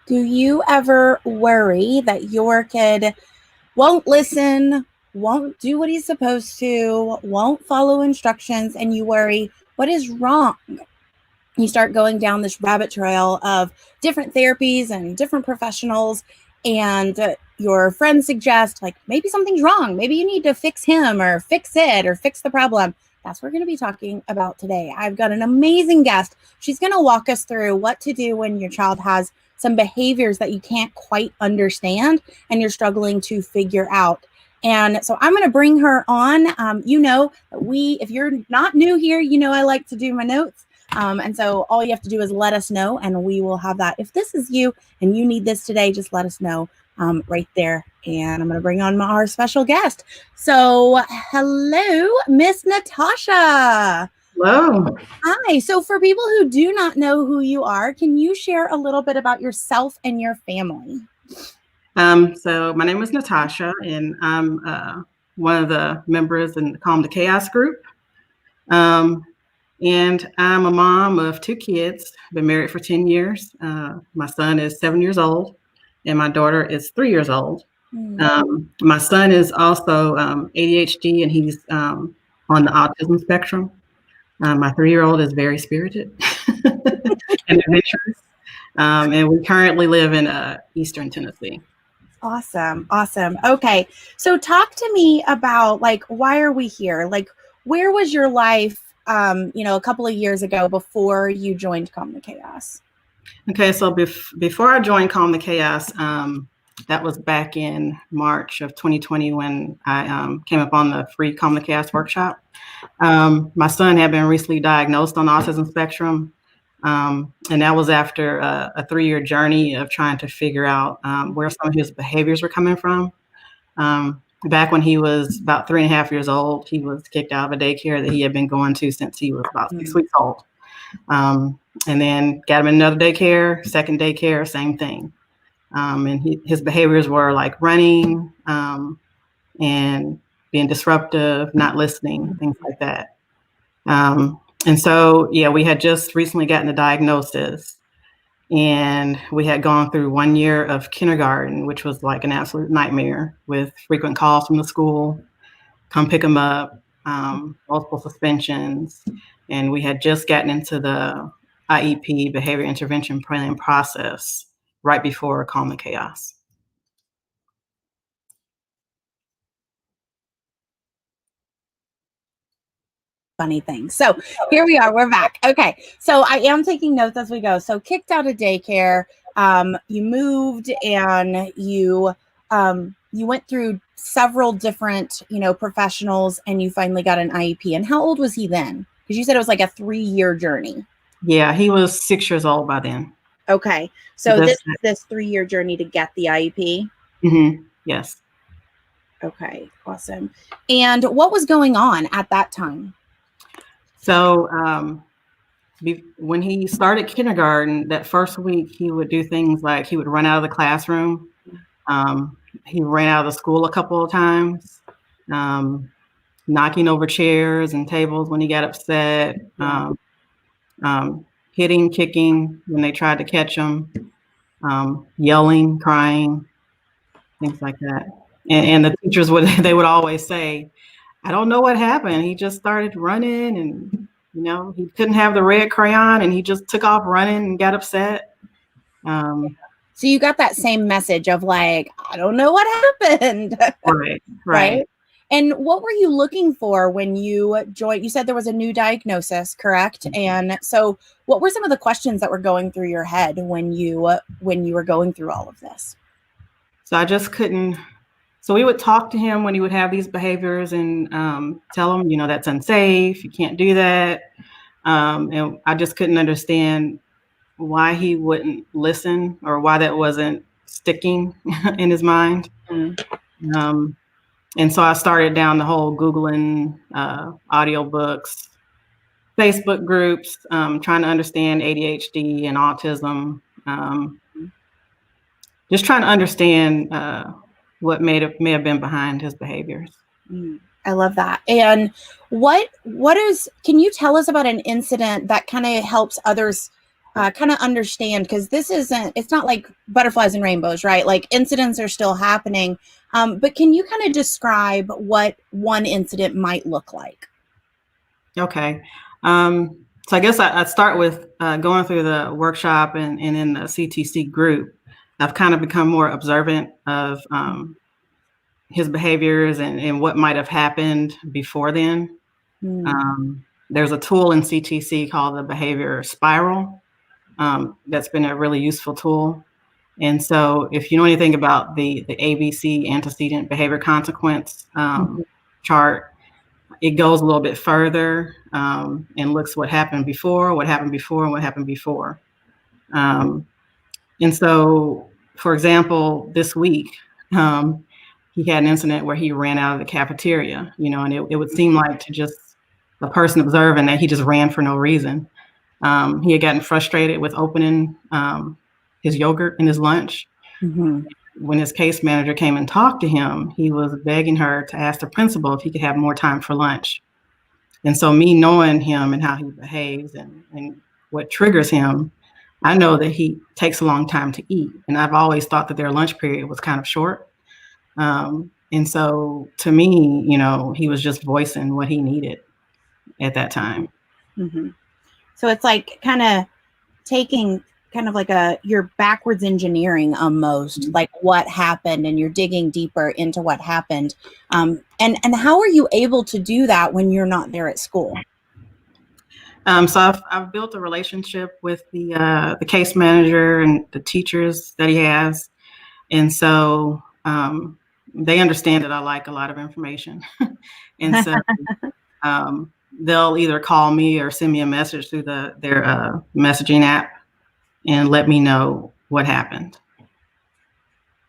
Do you ever worry that your kid won't listen, won't do what he's supposed to, won't follow instructions, and you worry, what is wrong? You start going down this rabbit trail of different therapies and different professionals, and your friends suggest, like, maybe something's wrong. Maybe you need to fix him or fix it or fix the problem. That's what we're going to be talking about today. I've got an amazing guest. She's going to walk us through what to do when your child has some behaviors that you can't quite understand and you're struggling to figure out. And so I'm going to bring her on. If you're not new here, I like to do my notes. And so all you have to do is let us know, and we will have that. If this is you and you need this today, just let us know right there. And I'm going to bring on our special guest. So hello, Miss Natasha. Hello. Hi. So for people who do not know who you are, can you share a little bit about yourself and your family? So my name is Natasha, and I'm one of the members in the Calm to Chaos group. And I'm a mom of 2 kids. Been married for 10 years. My son is 7 years old, and my daughter is 3 years old. My son is also ADHD, and he's on the autism spectrum. My 3-year-old is very spirited and adventurous. And we currently live in Eastern Tennessee. Awesome. Okay. So talk to me about, why are we here? Where was your life, a couple of years ago before you joined Calm the Chaos? Okay. So before I joined Calm the Chaos, that was back in March of 2020 when I came up on the free Calm the Chaos workshop. My son had been recently diagnosed on the autism spectrum. And that was after a 3-year journey of trying to figure out where some of his behaviors were coming from. Back when he was about 3.5 years old, he was kicked out of a daycare that he had been going to since he was about 6 weeks old. And then got him in another daycare, second daycare, same thing. And his behaviors were like running and being disruptive, not listening, things like that. And so, we had just recently gotten the diagnosis, and we had gone through 1 year of kindergarten, which was like an absolute nightmare with frequent calls from the school, come pick him up, multiple suspensions. And we had just gotten into the IEP, behavior intervention plan process, right before Calm the Chaos. Funny thing. So here we are. We're back. Okay. So I am taking notes as we go. So kicked out of daycare, you moved, and you went through several different, professionals, and you finally got an IEP. And how old was he then? Because you said it was like a 3-year journey. Yeah, he was 6 years old by then. Okay. So this 3-year journey to get the IEP? Mm-hmm. Yes. Okay. Awesome. And what was going on at that time? So when he started kindergarten, that first week, he would do things like he would run out of the classroom. He ran out of the school a couple of times, knocking over chairs and tables when he got upset, hitting, kicking when they tried to catch him, yelling, crying, things like that. And the teachers would always say, I don't know what happened. He just started running, and he couldn't have the red crayon, and he just took off running and got upset. So you got that same message of I don't know what happened. Right. And what were you looking for when you joined? You said there was a new diagnosis, correct? Mm-hmm. And so what were some of the questions that were going through your head when you were going through all of this? So I just couldn't. So we would talk to him when he would have these behaviors and tell him, that's unsafe. You can't do that. And I just couldn't understand why he wouldn't listen or why that wasn't sticking in his mind. Mm-hmm. And so I started down the whole Googling audiobooks, Facebook groups, trying to understand ADHD and autism. Just trying to understand what may have been behind his behaviors. I love that. And can you tell us about an incident that kind of helps others kind of understand, because it's not like butterflies and rainbows, right? Like incidents are still happening. But can you kind of describe what one incident might look like? Okay. So I guess I'd start with going through the workshop and in the CTC group. I've kind of become more observant of his behaviors and what might have happened before then. There's a tool in CTC called the behavior spiral. That's been a really useful tool. And so if you know anything about the ABC, antecedent behavior consequence chart, it goes a little bit further and looks what happened before, what happened before, and what happened before. And so, for example, this week, he had an incident where he ran out of the cafeteria, and it would seem like to just the person observing that he just ran for no reason. He had gotten frustrated with opening his yogurt in his lunch. When his case manager came and talked to him, he was begging her to ask the principal if he could have more time for lunch. And so me knowing him and how he behaves and what triggers him, I know that he takes a long time to eat. And I've always thought that their lunch period was kind of short. And so to me, he was just voicing what he needed at that time. So it's like kind of taking kind of like you're backwards engineering almost, like what happened, and you're digging deeper into what happened. And how are you able to do that when you're not there at school? So I've built a relationship with the case manager and the teachers that he has. And so they understand that I like a lot of information. And so they'll either call me or send me a message through their messaging app and let me know what happened.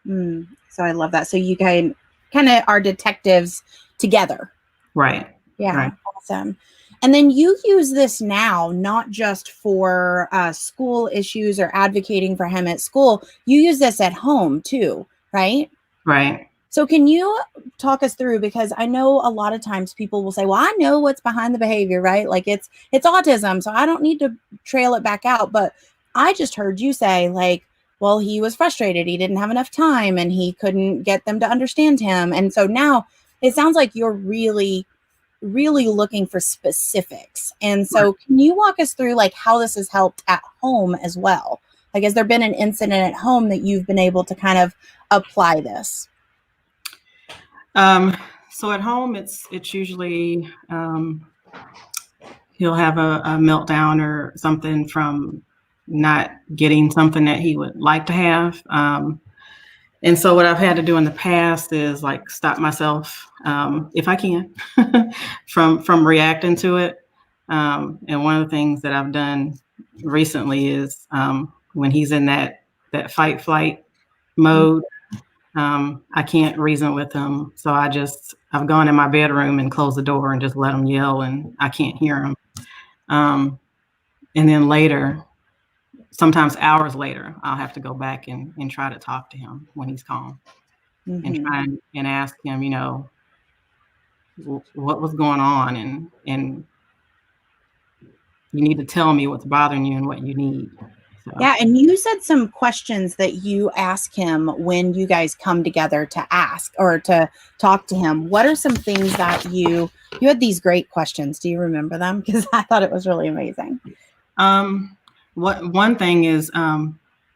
So I love that. So you kind of are detectives together. Right. Yeah. Right. Awesome. And then you use this now, not just for school issues or advocating for him at school. You use this at home too, right? Right. So can you talk us through, because I know a lot of times people will say, well, I know what's behind the behavior, right? Like it's autism, so I don't need to trail it back out. But I just heard you say, like, well, he was frustrated. He didn't have enough time and he couldn't get them to understand him. And so now it sounds like you're really, really looking for specifics. And so can you walk us through like how this has helped at home as well? Like, has there been an incident at home that you've been able to kind of apply this? So at home, it's usually he'll have a meltdown or something from not getting something that he would like to have. And so what I've had to do in the past is like stop myself, if I can, from reacting to it. And one of the things that I've done recently is when he's in that fight flight mode, I can't reason with him. So I've gone in my bedroom and closed the door and just let him yell, and I can't hear him. And then later, sometimes hours later, I'll have to go back and try to talk to him when he's calm and try and ask him, what was going on, and you need to tell me what's bothering you and what you need. So. Yeah, and you said some questions that you ask him when you guys come together to ask or to talk to him. What are some things that you had these great questions? Do you remember them? Because I thought it was really amazing. One thing is,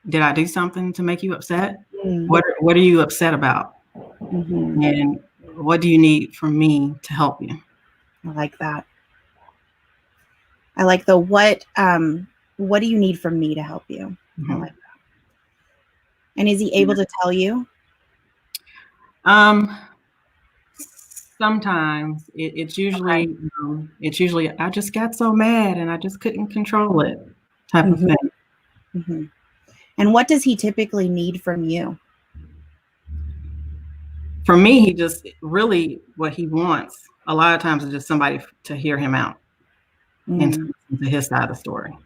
did I do something to make you upset? What are you upset about? And what do you need from me to help you? I like that. I like the what do you need from me to help you? I like that. And is he able to tell you? Sometimes it's usually I just got so mad and I just couldn't control it type of thing. And what does he typically need from you? For me, he just really what he wants a lot of times is just somebody to hear him out and to listen to his side of the story.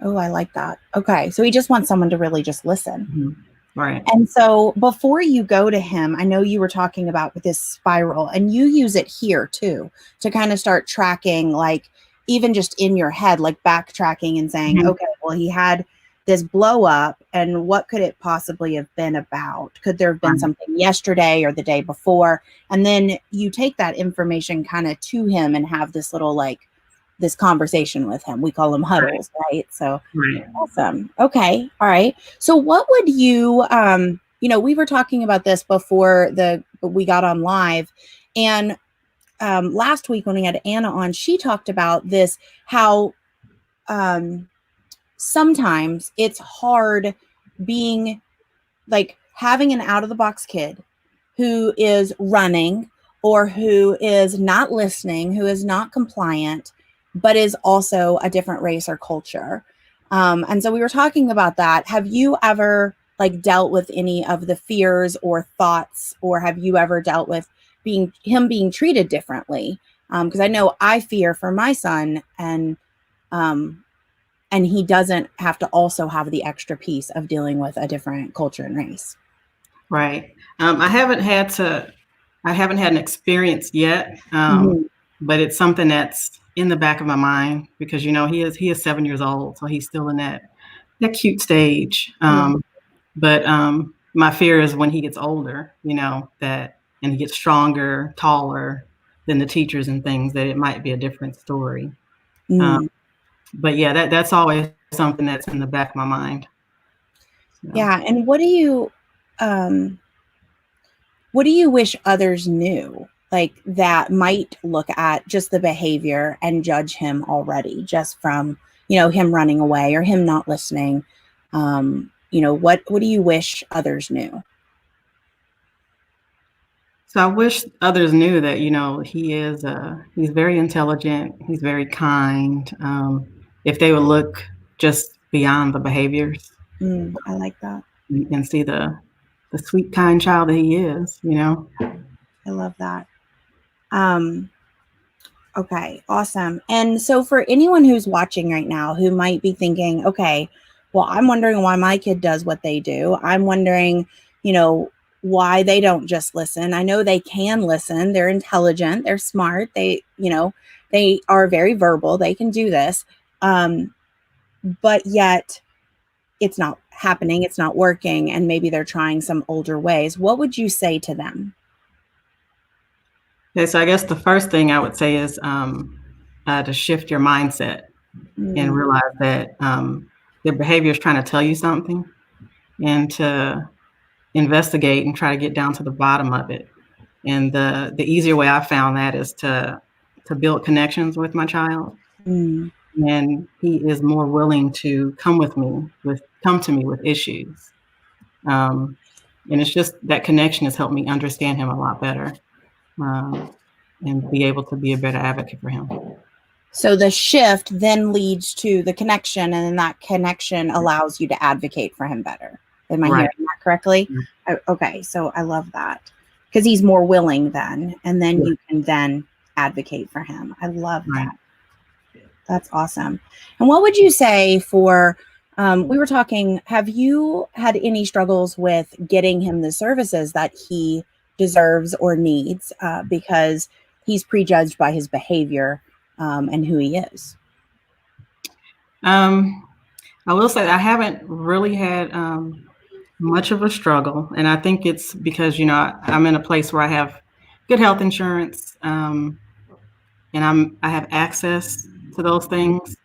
Oh, I like that. Okay. So he just wants someone to really just listen. Right. And so before you go to him, I know you were talking about this spiral, and you use it here too, to kind of start tracking, like even just in your head, like backtracking and saying, okay, example. He had this blow up, and what could it possibly have been about? Could there have been something yesterday or the day before? And then you take that information kind of to him and have this little this conversation with him. We call them huddles, right? So awesome. Okay. All right. So what would you we were talking about this before we got on live, and last week when we had Anna on, she talked about this, how sometimes it's hard being having an out of the box kid who is running or who is not listening, who is not compliant, but is also a different race or culture. And so we were talking about that. Have you ever dealt with any of the fears or thoughts, or have you ever dealt with him being treated differently? Because I know I fear for my son, and he doesn't have to also have the extra piece of dealing with a different culture and race. Right. I haven't had an experience yet, but it's something that's in the back of my mind, because he is 7 years old, so he's still in that cute stage. But my fear is when he gets older, and he gets stronger, taller than the teachers and things, that it might be a different story. But yeah, that's always something that's in the back of my mind. So. Yeah. And what do you wish others knew, that might look at just the behavior and judge him already just from, him running away or him not listening? What do you wish others knew? So I wish others knew that, he's very intelligent. He's very kind. If they would look just beyond the behaviors. I like that. And see the sweet, kind child that he is, I love that. Okay, awesome. And so for anyone who's watching right now who might be thinking, okay, well, I'm wondering why my kid does what they do. I'm wondering, why they don't just listen. I know they can listen. They're intelligent. They're smart. They are very verbal. They can do this. But yet it's not happening. It's not working. And maybe they're trying some older ways. What would you say to them? Okay, so I guess the first thing I would say is to shift your mindset and realize that their behavior is trying to tell you something, and to investigate and try to get down to the bottom of it. And the easier way I found that is to build connections with my child. And he is more willing to come to me with issues. And it's just that connection has helped me understand him a lot better, and be able to be a better advocate for him. So the shift then leads to the connection, and then that connection allows you to advocate for him better. Am I hearing that correctly? Okay, so I love that, because he's more willing then, and then you can then advocate for him. I love that. That's awesome. And what would you say for, we were talking, have you had any struggles with getting him the services that he deserves or needs, because he's prejudged by his behavior and who he is? I will say that I haven't really had much of a struggle, and I think it's because I'm in a place where I have good health insurance, and I have access to those things.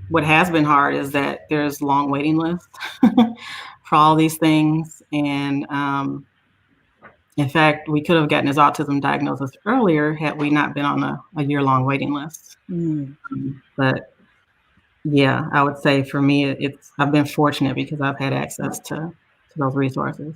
What has been hard is that there's long waiting lists for all these things, and in fact, we could have gotten his autism diagnosis earlier had we not been on a year-long waiting list. But yeah, I would say for me, I've been fortunate because I've had access to those resources.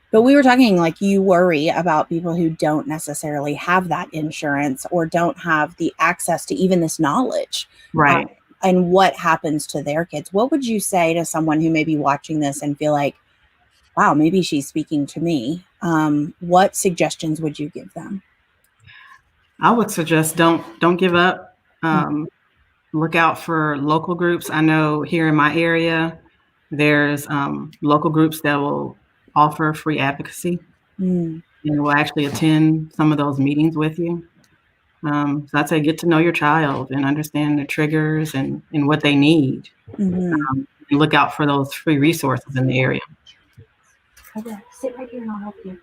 But we were talking, you worry about people who don't necessarily have that insurance or don't have the access to even this knowledge. Right. And what happens to their kids. What would you say to someone who may be watching this and feel like, wow, maybe she's speaking to me? What suggestions would you give them? I would suggest don't give up. Look out for local groups. I know here in my area, there's local groups that will offer free advocacy, and will actually attend some of those meetings with you. So I'd say get to know your child and understand the triggers and what they need. And look out for those free resources in the area. Okay, sit right here and I'll help you.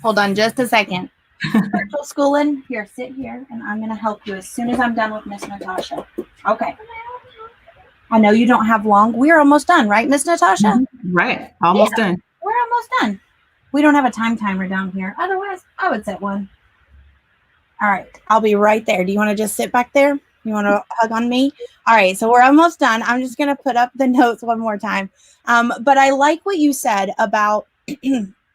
Hold on just a second. Virtual schooling, here, sit here, and I'm going to help you as soon as I'm done with Miss Natasha. Okay. I know you don't have long. We're almost done, right, Miss Natasha? Right. Almost done. We're almost done. We don't have a time timer down here. Otherwise, I would set one. All right. I'll be right there. Do you want to just sit back there? You want to hug on me? All right. So we're almost done. I'm just going to put up the notes one more time. But I like what you said about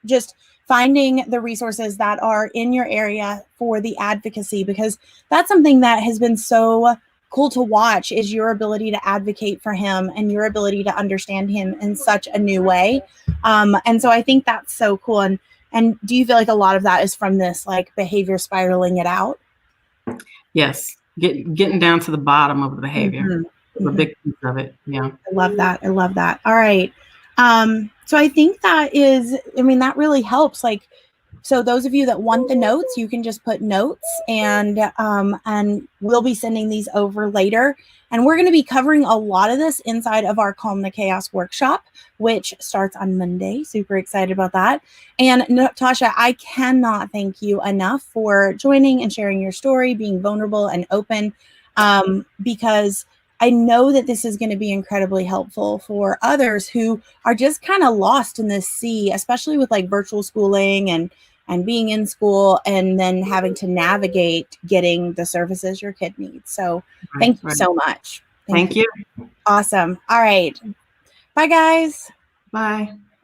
just finding the resources that are in your area for the advocacy, because that's something that has been so cool to watch, is your ability to advocate for him and your ability to understand him in such a new way. And so I think that's so cool. And do you feel like a lot of that is from this like behavior spiraling it out? Yes. Getting down to the bottom of the behavior. A big piece of it. Yeah. I love that. I love that. All right. So I think that is, I mean, that really helps. Like, so those of you that want the notes, you can just put notes, and we'll be sending these over later. And we're going to be covering a lot of this inside of our Calm the Chaos workshop, which starts on Monday. Super excited about that. And Natasha, I cannot thank you enough for joining and sharing your story, being vulnerable and open, because I know that this is going to be incredibly helpful for others who are just kind of lost in this sea, especially with like virtual schooling and being in school and then having to navigate getting the services your kid needs. So thank you so much. Thank you. Awesome. All right. Bye, guys. Bye.